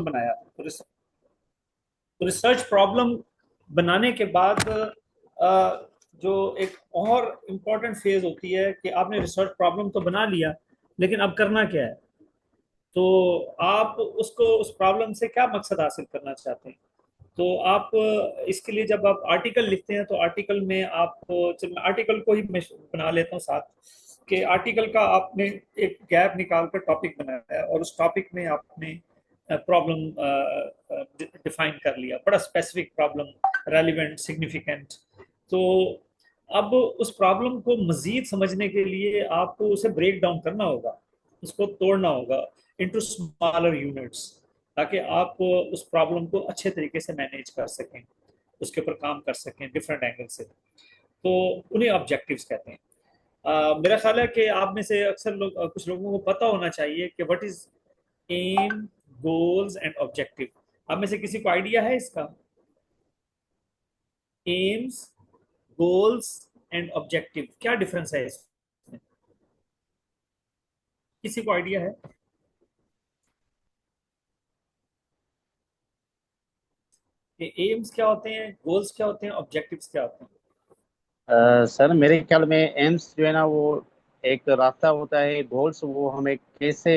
Problem बनाया। तो research problem बनाने के बाद जो एक और इम्पॉर्टेंट फेज होती है कि आपने रिसर्च प्रॉब्लम तो बना लिया, लेकिन अब करना क्या है। तो आप उसको उस प्रॉब्लम से क्या मकसद हासिल करना चाहते हैं। तो आप इसके लिए जब आप आर्टिकल लिखते हैं तो आर्टिकल में आप, चल मैं आर्टिकल को ही मैं बना लेता हूँ साथ, कि आर्टिकल का आपने एक गैप निकाल कर टॉपिक बनाया है और उस टॉपिक में आपने प्रॉब्लम डिफाइन कर लिया, बड़ा स्पेसिफिक प्रॉब्लम, रेलिवेंट, सिग्निफिकेंट। तो अब उस प्रॉब्लम को मजीद समझने के लिए आपको उसे ब्रेक डाउन करना होगा, उसको तोड़ना होगा इनटू स्मॉलर यूनिट्स, ताकि आप उस प्रॉब्लम को अच्छे तरीके से मैनेज कर सकें, उसके ऊपर काम कर सकें डिफरेंट एंगल से। तो उन्हें ऑब्जेक्टिव्स कहते हैं। मेरा ख्याल है कि आप में से अक्सर लोग, कुछ लोगों को पता होना चाहिए कि what is aim, goals and objective. आप में से किसी को आइडिया है इसका? एम्स, गोल्स एंड ऑब्जेक्टिव, क्या डिफरेंस है इसमें? किसी को आइडिया है? कि एम्स क्या होते हैं, गोल्स क्या होते हैं, ऑब्जेक्टिव्स क्या होते हैं? सर मेरे ख्याल में एम्स जो है ना वो एक रास्ता होता है, गोल्स वो हमें कैसे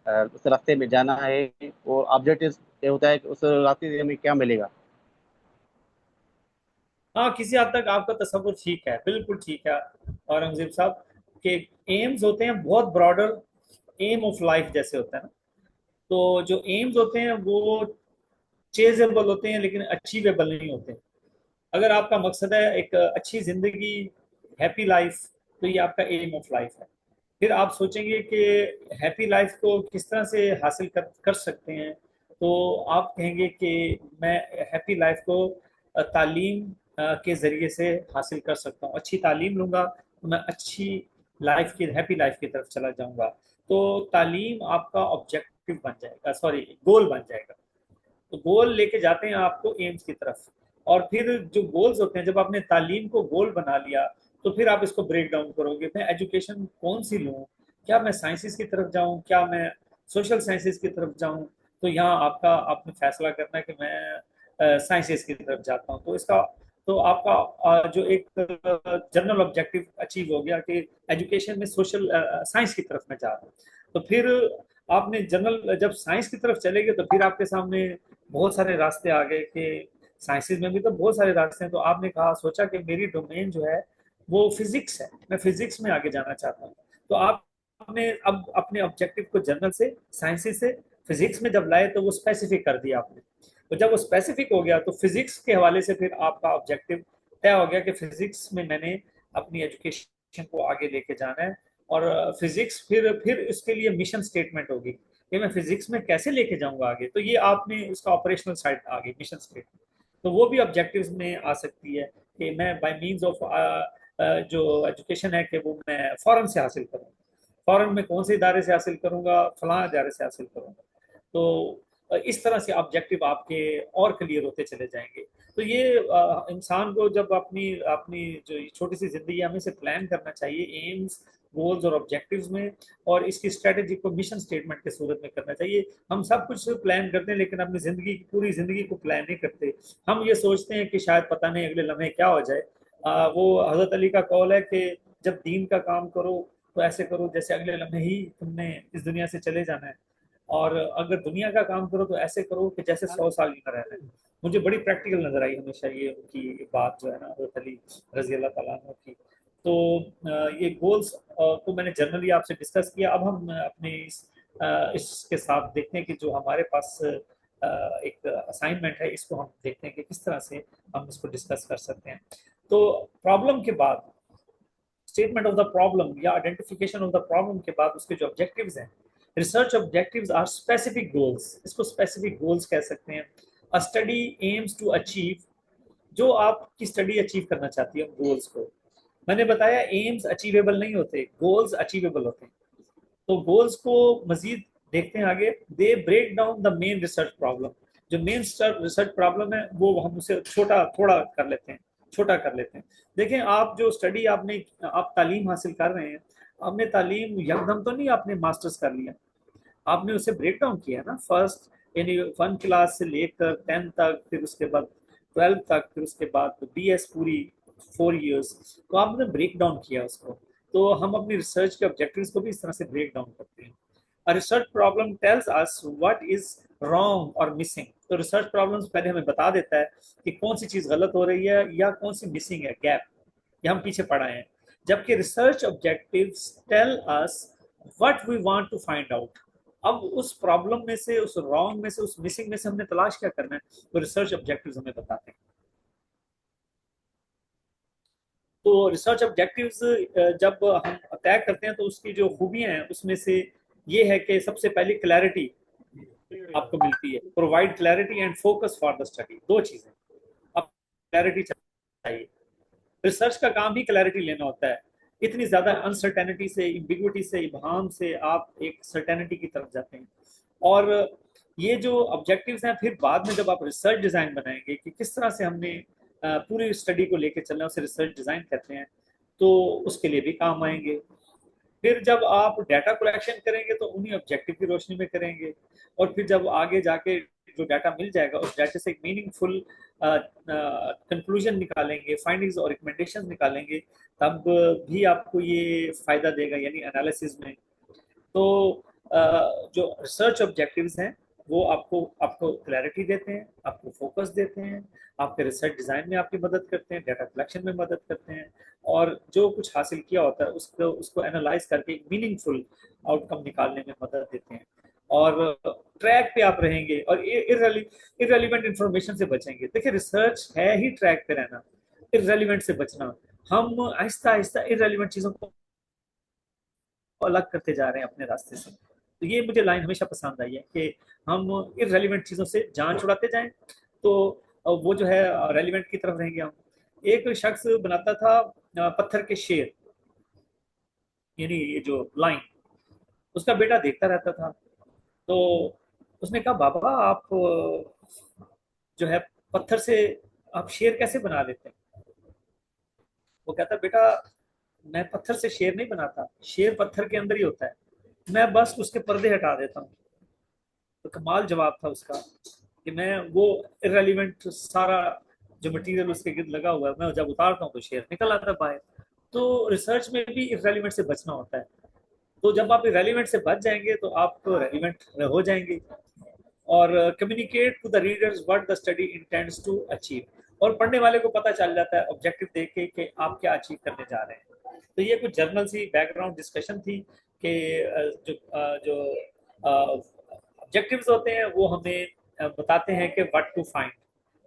उस रास्ते में जाना है, और ऑब्जेक्टिव ये होता है कि उस रास्ते से हमें क्या मिलेगा। हाँ, किसी हद तक आपका तस्वुर ठीक है, बिल्कुल ठीक है औरंगजेब साहब। के एम्स होते हैं बहुत ब्रॉडर, एम ऑफ लाइफ जैसे होता है ना। तो जो एम्स होते हैं वो चेजेबल होते हैं लेकिन अचीवेबल नहीं होते। अगर आपका मकसद है एक अच्छी जिंदगी, हैप्पी लाइफ, तो ये आपका एम ऑफ लाइफ है। फिर आप सोचेंगे कि हैप्पी लाइफ को किस तरह से हासिल कर सकते हैं। तो आप कहेंगे कि मैं हैप्पी लाइफ को तालीम के ज़रिए से हासिल कर सकता हूँ, अच्छी तालीम लूँगा तो मैं अच्छी लाइफ की, हैप्पी लाइफ की तरफ चला जाऊँगा। तो तालीम आपका ऑब्जेक्टिव बन जाएगा, सॉरी गोल बन जाएगा। तो गोल लेके जाते हैं आपको एम्स की तरफ। और फिर जो गोल्स होते हैं, जब आपने तालीम को गोल बना लिया तो फिर आप इसको ब्रेक डाउन करोगे, मैं एजुकेशन कौन सी लूँ, क्या मैं साइंसेस की तरफ जाऊँ, क्या मैं सोशल साइंसेस की तरफ जाऊँ। तो यहाँ आपका आपने फैसला करना है कि मैं साइंसेस की तरफ जाता हूँ। तो इसका, तो आपका जो एक जनरल ऑब्जेक्टिव अचीव हो गया कि एजुकेशन में सोशल साइंस की तरफ मैं जा रहा हूँ। तो फिर आपने जनरल जब साइंस की तरफ चले गए तो फिर आपके सामने बहुत सारे रास्ते आ गए कि साइंसेज में भी तो बहुत सारे रास्ते हैं। तो आपने कहा, सोचा कि मेरी डोमेन जो है वो फिजिक्स है, मैं फिजिक्स में आगे जाना चाहता हूँ। तो आपने अब अपने ऑब्जेक्टिव को जनरल से, साइंसेज से फिजिक्स में जब लाए तो वो स्पेसिफिक कर दिया आपने। तो जब वो स्पेसिफिक हो गया तो फिजिक्स के हवाले से फिर आपका ऑब्जेक्टिव तय हो गया कि फिजिक्स में मैंने अपनी एजुकेशन को आगे लेके जाना है। और फिजिक्स फिर इसके लिए मिशन स्टेटमेंट होगी कि मैं फिजिक्स में कैसे लेके जाऊंगा आगे। तो ये आपने उसका ऑपरेशनल साइड आ गई, मिशन स्टेटमेंट। तो वो भी ऑब्जेक्टिव्स में आ सकती है कि मैं बाय मींस ऑफ जो एजुकेशन है कि वो मैं फॉरेन से हासिल करूँ, फॉरेन में कौन से इदारे से हासिल करूंगा, फलां इदारे से हासिल करूंगा। तो इस तरह से ऑब्जेक्टिव आपके और क्लियर होते चले जाएंगे। तो ये इंसान को जब अपनी अपनी जो छोटी सी जिंदगी है, हमें से प्लान करना चाहिए एम्स, गोल्स और ऑब्जेक्टिव्स में, और इसकी स्ट्रेटेजी को मिशन स्टेटमेंट के सूरत में करना चाहिए। हम सब कुछ प्लान करते हैं लेकिन अपनी जिंदगी की पूरी जिंदगी को प्लान नहीं करते। हम ये सोचते हैं कि शायद पता नहीं अगले लम्हे क्या हो जाए। वो हजरत अली का कौल है कि जब दीन का काम करो तो ऐसे करो जैसे अगले लम्हे ही तुमने इस दुनिया से चले जाना है, और अगर दुनिया का काम करो तो ऐसे करो कि जैसे 100 साल का रहना है। मुझे बड़ी प्रैक्टिकल नजर आई हमेशा ये उनकी बात जो है ना, हजरत अली रजी अल्लाह तआला अन्हु की। तो ये गोल्स को मैंने जनरली आपसे डिस्कस किया। अब हम अपने इसके साथ देखते हैं कि जो हमारे पास एक असाइनमेंट है, इसको हम देखते हैं कि किस तरह से हम इसको डिस्कस कर सकते हैं। तो प्रॉब्लम के बाद, स्टेटमेंट ऑफ द प्रॉब्लम या आइडेंटिफिकेशन ऑफ द प्रॉब्लम के बाद उसके जो ऑब्जेक्टिव्स हैं, research objectives are specific goals, इसको स्पेसिफिक गोल्स कह सकते हैं। A study aims to achieve, जो आपकी स्टडी अचीव करना चाहती है गोल्स को। मैंने बताया एम्स अचीवेबल नहीं होते, गोल्स अचीवेबल होते हैं। तो गोल्स को मजीद देखते हैं आगे। They break down the main research problem, जो मेन रिसर्च प्रॉब्लम है वो हम उसे छोटा थोड़ा कर लेते हैं, छोटा कर लेते हैं। देखें, आप जो स्टडी आपने, आप तालीम हासिल कर रहे हैं, आपने तालीम यकदम तो नहीं आपने मास्टर्स कर लिया, आपने उसे ब्रेक डाउन किया ना। फर्स्ट यानी 1 क्लास से लेकर 10 तक, फिर उसके बाद 12 तक, फिर उसके बाद BS पूरी 4 इयर्स, तो आपने ब्रेक डाउन किया उसको। तो हम अपनी रिसर्च के ऑब्जेक्टिव्स को भी इस तरह से ब्रेक डाउन करते हैं। A research problem tells us what is wrong or missing। तो रिसर्च प्रॉब्लम्स पहले हमें बता देता है कि कौन सी चीज गलत हो रही है या कौन सी मिसिंग है, गैप, या हम पीछे पड़ा है। जबकि research objectives tell us what we want to find out. अब उस प्रॉब्लम में से, उस रॉन्ग में से, उस मिसिंग में से हमने तलाश क्या करना है, तो रिसर्च ऑब्जेक्टिव्स हमें बताते हैं। तो रिसर्च ऑब्जेक्टिव्स जब हम तय करते हैं तो उसकी जो खूबियां हैं उसमें से ये है कि सबसे पहले क्लैरिटी आपको मिलती है। Provide clarity and focus for the study, दो चीजें। अब क्लैरिटी चाहिए, रिसर्च का काम ही क्लैरिटी लेना होता है। इतनी ज्यादा अनसर्टेनिटी से, इम्बिग्विटी से, इबहम से आप एक सर्टेनिटी की तरफ जाते हैं। और ये जो ऑब्जेक्टिव्स हैं, फिर बाद में जब आप रिसर्च डिजाइन बनाएंगे कि किस तरह से हमने पूरी स्टडी को लेकर चलना है, उसे रिसर्च डिजाइन कहते हैं, तो उसके लिए भी काम आएंगे। फिर जब आप डाटा कलेक्शन करेंगे तो उन्हीं ऑब्जेक्टिव की रोशनी में करेंगे। और फिर जब आगे जाके जो डाटा मिल जाएगा उस डाटा से एक मीनिंगफुल कंक्लूजन निकालेंगे, फाइंडिंग्स और रिकमेंडेशन निकालेंगे, तब भी आपको ये फायदा देगा, यानी एनालिसिस में। तो जो रिसर्च ऑब्जेक्टिव्स हैं वो आपको आपको क्लैरिटी देते हैं, आपको फोकस देते हैं, आपके रिसर्च डिजाइन में आपकी मदद करते हैं, डाटा कलेक्शन में मदद करते हैं, और जो कुछ हासिल किया होता है उसको उसको एनालाइज करके एक मीनिंगफुल आउटकम निकालने में मदद देते हैं। और ट्रैक पे आप रहेंगे और इररेलीवेंट इंफॉर्मेशन से बचेंगे। देखिए, रिसर्च है ही ट्रैक पे रहना, इररेलीवेंट से बचना। हम आहिस्ता आहिस्ता इररेलीवेंट चीजों को अलग करते जा रहे हैं अपने रास्ते से। तो ये मुझे लाइन हमेशा पसंद आई है कि हम इररेलीवेंट चीजों से जान छुड़ाते जाएं, तो वो जो है रेलिवेंट की तरफ रहेंगे हम। एक शख्स बनाता था पत्थर के शेर, यानी ये जो लाइन, उसका बेटा देखता रहता था। तो उसने कहा, बाबा आप जो है पत्थर से आप शेर कैसे बना लेते हैं? वो कहता, बेटा मैं पत्थर से शेर नहीं बनाता, शेर पत्थर के अंदर ही होता है, मैं बस उसके पर्दे हटा देता हूँ। तो कमाल जवाब था उसका कि मैं वो इरेलीवेंट सारा जो मटेरियल उसके गिर्द लगा हुआ है, मैं जब उतारता हूँ तो शेयर निकल आता है बाहर। तो रिसर्च में भी इरेलीवेंट से बचना होता है। तो जब आप इरेलीवेंट से बच जाएंगे तो आप रेलिवेंट हो जाएंगे। और communicate to the readers what the study intends to achieve. और पढ़ने वाले को पता चल जाता है ऑब्जेक्टिव देख के कि आप क्या अचीव करने जा रहे हैं। तो ये कुछ जर्नल सी बैकग्राउंड डिस्कशन थी कि जो ऑब्जेक्टिव्स होते हैं वो हमें बताते हैं कि व्हाट टू फाइंड,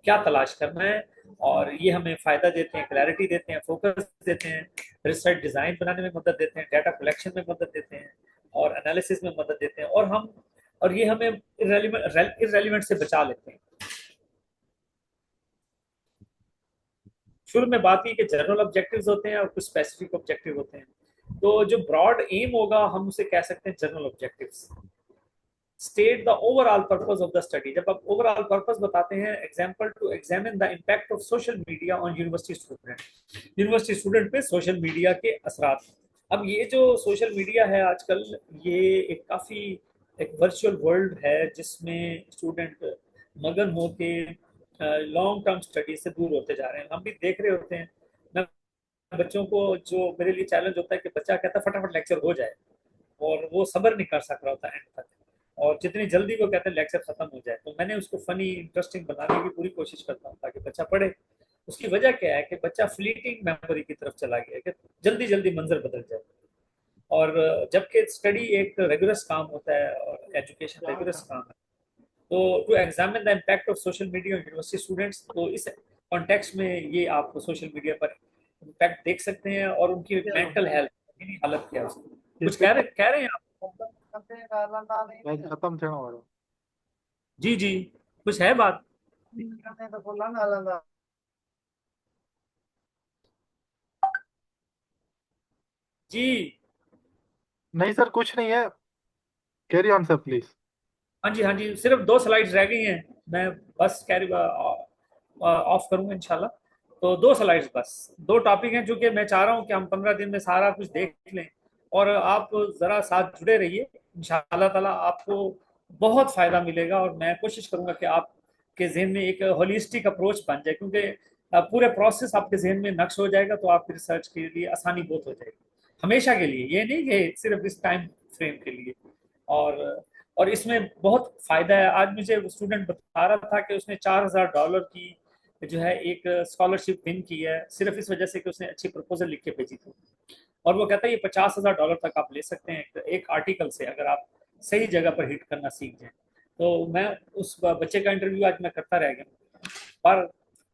क्या तलाश करना है। और ये हमें फायदा देते हैं, क्लैरिटी देते हैं, फोकस देते हैं, रिसर्च डिजाइन बनाने में मदद देते हैं, डाटा कलेक्शन में मदद देते हैं, और एनालिसिस में मदद देते हैं। और ये हमें इरेलीवेंट से बचा लेते हैं। शुरू में बात की कि जनरल ऑब्जेक्टिव्स होते हैं और कुछ स्पेसिफिक ऑब्जेक्टिव होते हैं। तो जो ब्रॉड एम होगा हम उसे कह सकते हैं general objectives. State the overall purpose of the study. जब आप ओवरऑल पर्पस बताते हैं, example to examine the impact of social media on university student, university student पे सोशल मीडिया के असरात। अब ये जो सोशल मीडिया है आजकल, ये एक काफ़ी एक वर्चुअल वर्ल्ड है जिसमें स्टूडेंट मगन होके लॉन्ग टर्म स्टडी से दूर होते जा रहे हैं। हम भी देख रहे होते हैं। मैं बच्चों को, जो मेरे लिए चैलेंज होता है कि बच्चा कहता है फटाफट लेक्चर हो जाए, और वो सब्र नहीं कर सक रहा होता एंड तक, और जितनी जल्दी वो कहते हैं लेक्चर खत्म हो जाए। तो मैंने उसको फनी इंटरेस्टिंग बनाने की पूरी कोशिश करता हूँ ताकि बच्चा पढ़े। उसकी वजह क्या है कि बच्चा फ्लीटिंग मेमोरी की तरफ चला गया, कि जल्दी जल्दी मंजर बदल जाए। और जबकि स्टडी एक रेगुलस काम होता है और एजुकेशन रेगुलस काम है। तो to examine the impact of social media on university students, तो इस कॉन्टेक्स्ट में ये आप सोशल मीडिया पर इम्पैक्ट देख सकते हैं और उनकी मेंटल हेल्थ की हालत क्या है उसकी। कुछ कह रहे हैं आप? खत्म थियण वारो। जी जी, कुछ है बात? जी नहीं सर, कुछ नहीं है, कैरी ऑन सर प्लीज। हाँ जी, हाँ जी, सिर्फ 2 स्लाइड्स रह गई हैं। मैं बस कैरी ऑफ करूंगा इंशाल्लाह। तो 2 स्लाइड्स बस, 2 टॉपिक हैं जो कि मैं चाह रहा हूँ कि हम 15 दिन में सारा कुछ देख लें। और आप ज़रा साथ जुड़े रहिए, इंशाल्लाह ताला आपको बहुत फायदा मिलेगा। और मैं कोशिश करूंगा कि आपके जहन में एक होलिस्टिक अप्रोच बन जाए, क्योंकि पूरे प्रोसेस आपके जहन में नक्श हो जाएगा तो आपकी रिसर्च के लिए आसानी बहुत हो जाएगी हमेशा के लिए, ये नहीं कि सिर्फ इस टाइम फ्रेम के लिए। और और इसमें बहुत फायदा है। आज मुझे स्टूडेंट बता रहा था कि उसने $4000 की जो है एक स्कॉलरशिप विन की है, सिर्फ इस वजह से कि उसने अच्छी प्रपोजल लिख के भेजी थी। और वो कहता है ये $50,000 तक आप ले सकते हैं एक आर्टिकल से, अगर आप सही जगह पर हिट करना सीख जाएं। तो मैं उस बच्चे का इंटरव्यू आज मैं करता रह गया पर।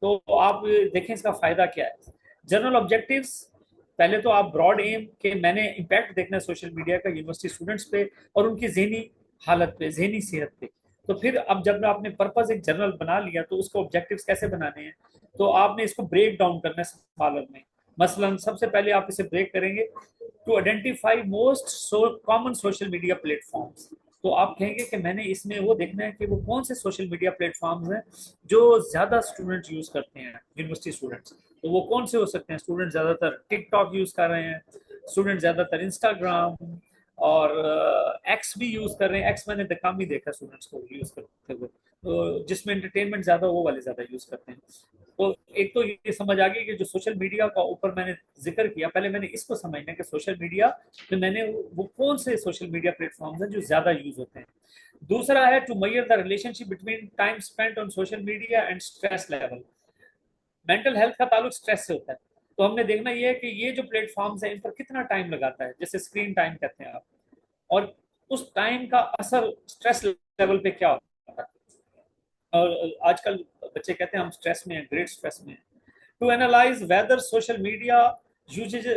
तो आप देखें इसका फायदा क्या है। जनरल ऑब्जेक्टिव्स, पहले तो आप ब्रॉड एम के मैंने इम्पैक्ट देखना है सोशल मीडिया का यूनिवर्सिटी स्टूडेंट्स पे और उनकी जहनी हालत पे, जहनी सेहत पे। तो फिर अब जब आपने पर्पज एक जनरल बना लिया तो उसको ऑब्जेक्टिव्स कैसे बनाने हैं, तो आपने इसको ब्रेक डाउन करना है स्मॉलर में। मसलन सबसे पहले आप इसे ब्रेक करेंगे to identify most common social media platforms. तो आप कहेंगे कि मैंने इसमें वो देखना है कि वो कौन से सोशल मीडिया प्लेटफॉर्म्स हैं जो ज्यादा स्टूडेंट यूज करते हैं, यूनिवर्सिटी स्टूडेंट्स। तो वो कौन से हो सकते हैं? स्टूडेंट ज्यादातर टिकटॉक यूज कर रहे हैं, स्टूडेंट ज्यादातर इंस्टाग्राम और एक्स भी यूज कर रहे हैं। एक्स मैंने कम ही देखा स्टूडेंट्स को यूज करते हुए, तो जिसमें एंटरटेनमेंट ज्यादा, वो वाले ज्यादा यूज करते हैं। तो एक तो ये समझ आ गई कि जो सोशल मीडिया का ऊपर मैंने जिक्र किया, पहले मैंने इसको समझना कि सोशल मीडिया में मैंने वो कौन से सोशल मीडिया प्लेटफॉर्म्स हैं जो ज्यादा यूज होते हैं। दूसरा है to measure the relationship between time spent on social media and stress level. Mental health का ताल्लुक स्ट्रेस से होता है, तो हमने देखना ये है कि ये जो प्लेटफॉर्म्स हैं इन पर कितना टाइम लगाता है, जैसे स्क्रीन टाइम कहते हैं आप, और उस टाइम का असर स्ट्रेस लेवल पे क्या होता है। और आजकल बच्चे कहते हैं हम स्ट्रेस में हैं, ग्रेट स्ट्रेस में हैं। To analyse whether social media usage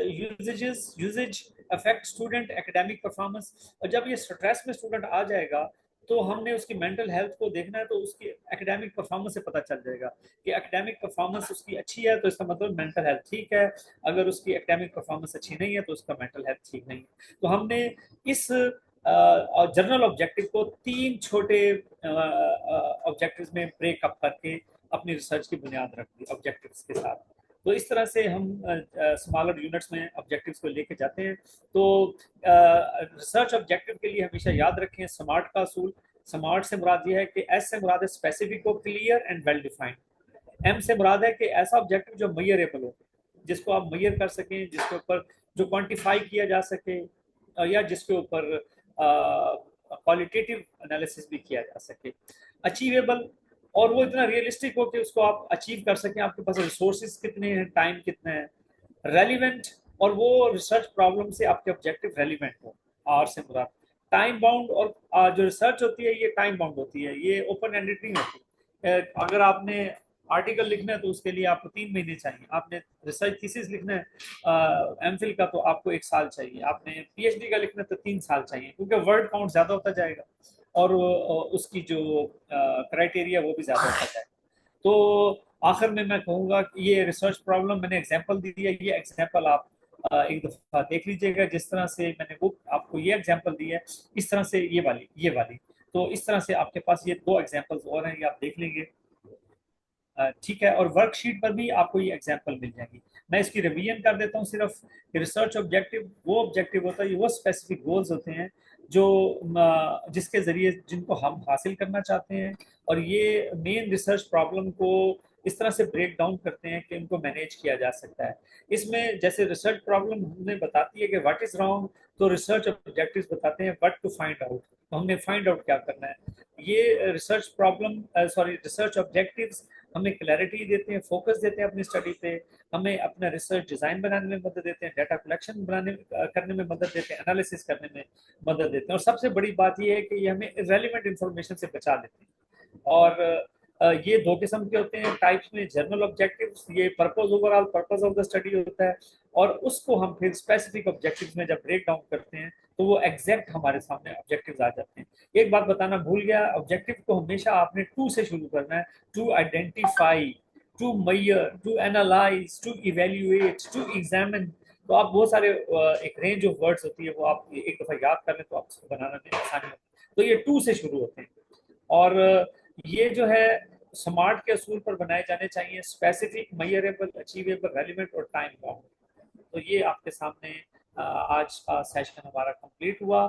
affect student academic performance. और जब ये स्ट्रेस में स्टूडेंट आ जाएगा तो हमने उसकी मेंटल हेल्थ को देखना है, तो उसकी एकेडमिक परफॉर्मेंस से पता चल जाएगा कि एकेडमिक परफॉर्मेंस उसकी अच्छी है तो इसका मतलब मेंटल हेल्थ ठीक है, अगर उसकी एकेडमिक परफॉर्मेंस अच्छी नहीं है तो उसका मेंटल हेल्थ ठीक नहीं है। तो हमने इस जनरल ऑब्जेक्टिव को 3 छोटे ऑब्जेक्टिव्स में ब्रेकअप करके अपनी रिसर्च की बुनियाद रख दी ऑब्जेक्टिव्स के साथ। तो इस तरह से हम स्मॉलर यूनिट्स में ऑब्जेक्टिव्स को लेके जाते हैं। तो रिसर्च ऑब्जेक्टिव के लिए हमेशा याद रखें स्मार्ट का असूल। स्मार्ट से मुराद ये है कि एस से मुराद है स्पेसिफिक हो, clear and well defined. Aim से मुराद है कि ऐसा ऑब्जेक्टिव जो मेजरेबल हो, जिसको आप मेजर कर सकें, जिसके ऊपर जो क्वांटिफाई किया जा सके, या जिसके ऊपर क्वालिटेटिव एनालिसिस भी किया जा सके। अचीवेबल, और वो इतना रियलिस्टिक हो कि उसको आप अचीव कर सकें, आपके पास रिसोर्सेज कितने हैं, टाइम कितना है। रेलिवेंट, और वो रिसर्च प्रॉब्लम से आपके ऑब्जेक्टिव रेलिवेंट हो। आर से मुराद टाइम बाउंड, और जो रिसर्च होती है ये टाइम बाउंड होती है, ये ओपन एंडेड नहीं होती। अगर आपने आर्टिकल लिखना है तो उसके लिए आपको 3 महीने चाहिए, आपने रिसर्च थीसिस लिखना है एमफिल का तो आपको 1 साल चाहिए, आपने पीएचडी का लिखना है तो 3 साल चाहिए, क्योंकि वर्ड काउंट ज्यादा होता जाएगा और उसकी जो क्राइटेरिया वो भी ज्यादा होता जाएगा। तो आखिर में मैं कहूँगा कि ये रिसर्च प्रॉब्लम मैंने एग्जांपल दी है, ये एग्जांपल आप एक दफा देख लीजिएगा। जिस तरह से मैंने वो आपको ये एग्जांपल दी है, इस तरह से ये वाली तो इस तरह से आपके पास ये 2 एग्जांपल्स और हैं, ये आप देख लेंगे। ठीक है, और वर्कशीट पर भी आपको ये एग्जांपल मिल जाएंगी। मैं इसकी रिवीजन कर देता हूँ सिर्फ। रिसर्च ऑब्जेक्टिव वो ऑब्जेक्टिव होता है, वो स्पेसिफिक गोल्स होते हैं जो जिसके जरिए जिनको हम हासिल करना चाहते हैं, और ये मेन रिसर्च प्रॉब्लम को इस तरह से ब्रेक डाउन करते हैं कि इनको मैनेज किया जा सकता है। इसमें जैसे रिसर्च प्रॉब्लम हमें बताती है कि व्हाट इज रॉन्ग, तो रिसर्च ऑब्जेक्टिव्स बताते हैं व्हाट टू फाइंड आउट, तो हमने फाइंड आउट क्या करना है। ये रिसर्च प्रॉब्लम रिसर्च ऑब्जेक्टिव्स हमें क्लैरिटी देते हैं, फोकस देते हैं अपनी स्टडी पे, हमें अपना रिसर्च डिजाइन बनाने में मदद देते हैं, डाटा कलेक्शन करने में मदद देते हैं, एनालिसिस करने में मदद देते हैं, और सबसे बड़ी बात यह है कि ये हमें इररेलेवेंट इंफॉर्मेशन से बचा देते हैं। और ये 2 किस्म के होते हैं टाइप्स में। जनरल ऑब्जेक्टिव्स, ये purpose, overall purpose of the study होता है, और उसको हम फिर स्पेसिफिक ऑब्जेक्टिव्स में जब ब्रेक डाउन करते हैं तो वो एग्जैक्ट हमारे सामने ऑब्जेक्टिव्स आ जाते हैं। एक बात बताना भूल गया, ऑब्जेक्टिव को हमेशा आपने टू से शुरू करना है। To identify, to measure, to analyse, to evaluate, to examine. तो आप बहुत सारे एक रेंज ऑफ वर्ड्स होती है, वो आप एक दफा याद कर लें तो आप उसको बनाने में आसानी होती है। तो ये टू से शुरू होते हैं, और ये जो है स्मार्ट के असूल पर बनाए जाने चाहिए, स्पेसिफिक, मेजरेबल, अचीवेबल, रेलिवेंट और टाइम बाउंड। तो ये आपके सामने आज का सेशन हमारा कंप्लीट हुआ।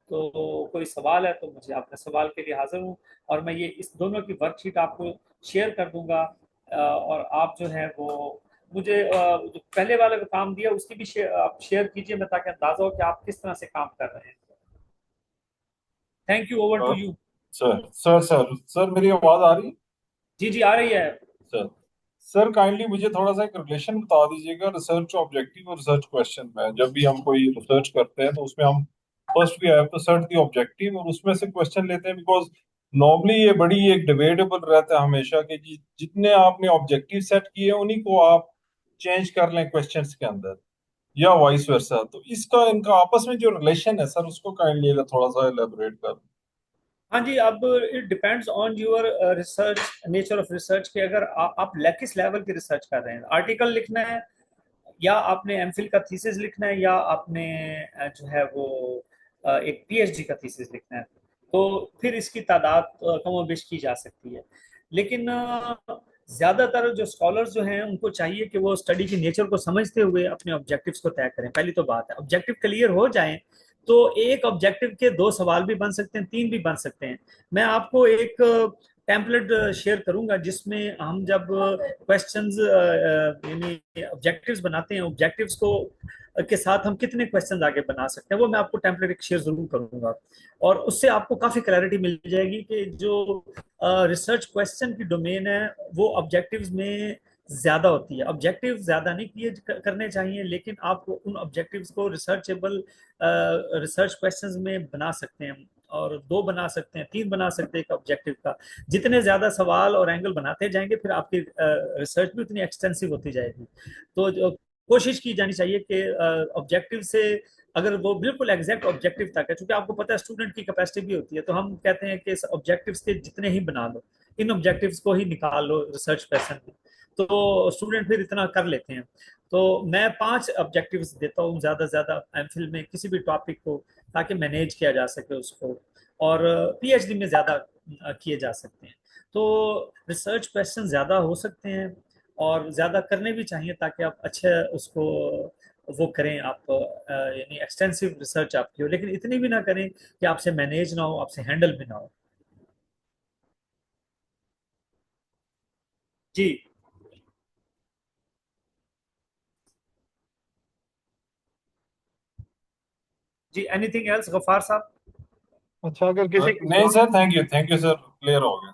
तो कोई सवाल है तो मुझे आपके सवाल के लिए हाजिर हूँ, और मैं ये इस दोनों की वर्कशीट आपको शेयर कर दूंगा। और आप जो है वो मुझे जो पहले वाला जो काम दिया उसकी भी आप शेयर कीजिए, मैं ताकि अंदाजा हो कि आप किस तरह से काम कर रहे हैं। Thank you, over to you. Sir मेरी आवाज आ रही है? जी जी, आ रही है। सर सर काइंडली मुझे थोड़ा सा एक रिलेशन बता दीजिएगा रिसर्च ऑब्जेक्टिव और रिसर्च क्वेश्चन में। जब भी हम कोई रिसर्च करते हैं तो उसमें हम first we have to set the objective और उसमें से क्वेश्चन लेते हैं, बिकॉज नॉर्मली ये बड़ी एक डिबेटेबल रहता है हमेशा कि जितने आपने ऑब्जेक्टिव सेट किए उन्हीं को आप चेंज कर लें क्वेश्चंस के अंदर, या वाइस वर्सा। तो इसका इनका आपस में जो रिलेशन है सर उसको काइंडली थोड़ा सा एलेबोरेट कर। हाँ जी, अब it depends on your research, nature of research के। अगर आप किस लेवल की रिसर्च कर रहे हैं, आर्टिकल लिखना है, या आपने एमफिल का थीसिस लिखना है, या आपने जो है वो एक पीएचडी का थीसिस लिखना है, तो फिर इसकी तादाद कमोबेश की जा सकती है। लेकिन ज्यादातर जो स्कॉलर्स जो हैं उनको चाहिए कि वो स्टडी की नेचर को समझते हुए अपने ऑब्जेक्टिव्स को तय करें। पहली तो बात है, ऑब्जेक्टिव क्लियर हो जाएं तो एक ऑब्जेक्टिव के 2 सवाल भी बन सकते हैं, 3 भी बन सकते हैं। मैं आपको एक टेम्पलेट शेयर करूंगा जिसमें हम जब क्वेश्चंस यानी ऑब्जेक्टिव्स बनाते हैं, ऑब्जेक्टिव्स को के साथ हम कितने क्वेश्चंस आगे बना सकते हैं, वो मैं आपको टेम्पलेट शेयर जरूर करूंगा। और उससे आपको काफी क्लैरिटी मिल जाएगी कि जो रिसर्च क्वेश्चन की डोमेन है वो ऑब्जेक्टिव्स में ज्यादा होती है। ऑब्जेक्टिव ज्यादा नहीं किए करने चाहिए, लेकिन आप उन ऑब्जेक्टिव्स को रिसर्चेबल रिसर्च क्वेश्चंस में बना सकते हैं, और 2 बना सकते हैं, 3 बना सकते हैं एक ऑब्जेक्टिव का। जितने ज्यादा सवाल और एंगल बनाते जाएंगे फिर आपकी रिसर्च भी उतनी एक्सटेंसिव होती जाएगी। तो कोशिश की जानी चाहिए कि ऑब्जेक्टिव से, अगर वो बिल्कुल एग्जैक्ट ऑब्जेक्टिव तक है, क्योंकि आपको पता है स्टूडेंट की कैपेसिटी भी होती है, तो हम कहते हैं कि इस ऑब्जेक्टिव्स के जितने ही बना लो, इन ऑब्जेक्टिव्स को ही निकाल लो रिसर्च क्वेश्चन में, तो स्टूडेंट फिर इतना कर लेते हैं। तो मैं 5 ऑब्जेक्टिव्स देता हूँ ज्यादा से ज्यादा एमफिल में किसी भी टॉपिक को, ताकि मैनेज किया जा सके उसको, और पीएचडी में ज्यादा किए जा सकते हैं। तो रिसर्च क्वेश्चन ज्यादा हो सकते हैं और ज्यादा करने भी चाहिए, ताकि आप अच्छे उसको वो करें आप, यानी एक्सटेंसिव रिसर्च आपकी हो, लेकिन इतनी भी ना करें कि आपसे मैनेज ना हो, आपसे हैंडल भी ना हो। जी जी, एनीथिंग एल्स गफार साहब? अच्छा, अगर किसी का नहीं सवाल। Sir, thank you sir, clear हो गया।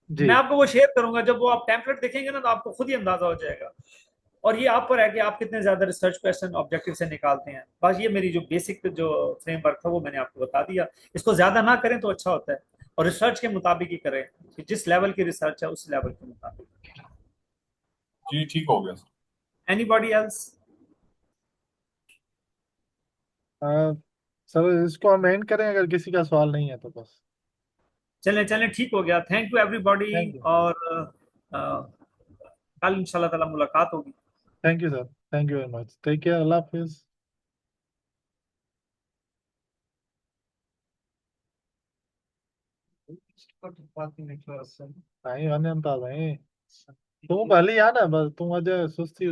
जी। मैं आपको वो शेयर करूंगा, जब वो आप टेम्पलेट देखेंगे ना तो आपको खुद ही अंदाजा हो जाएगा। और ये आप पर है कि आप कितने ज्यादा रिसर्च क्वेश्चन ऑब्जेक्टिव से निकालते हैं। बस ये मेरी जो बेसिक जो फ्रेमवर्क था वो मैंने आपको बता दिया। इसको ज्यादा ना करें तो अच्छा होता है, और रिसर्च के मुताबिक ही करें कि जिस लेवल की रिसर्च है उस लेवल के मुताबिक। जी ठीक हो गया sir. Anybody else? Uh, sir इसको हम एंड करें, अगर किसी का सवाल नहीं है तो बस। चलें चलें, ठीक हो गया। Thank you everybody. Thank you. और कल इंशाल्लाह ताला मुलाकात होगी। Thank you sir. Thank you very much. Take care. अल्लाह हाफिज। नहीं, अनंत आ गए। तुम भले ही आना, बस तुम आज सुस्ती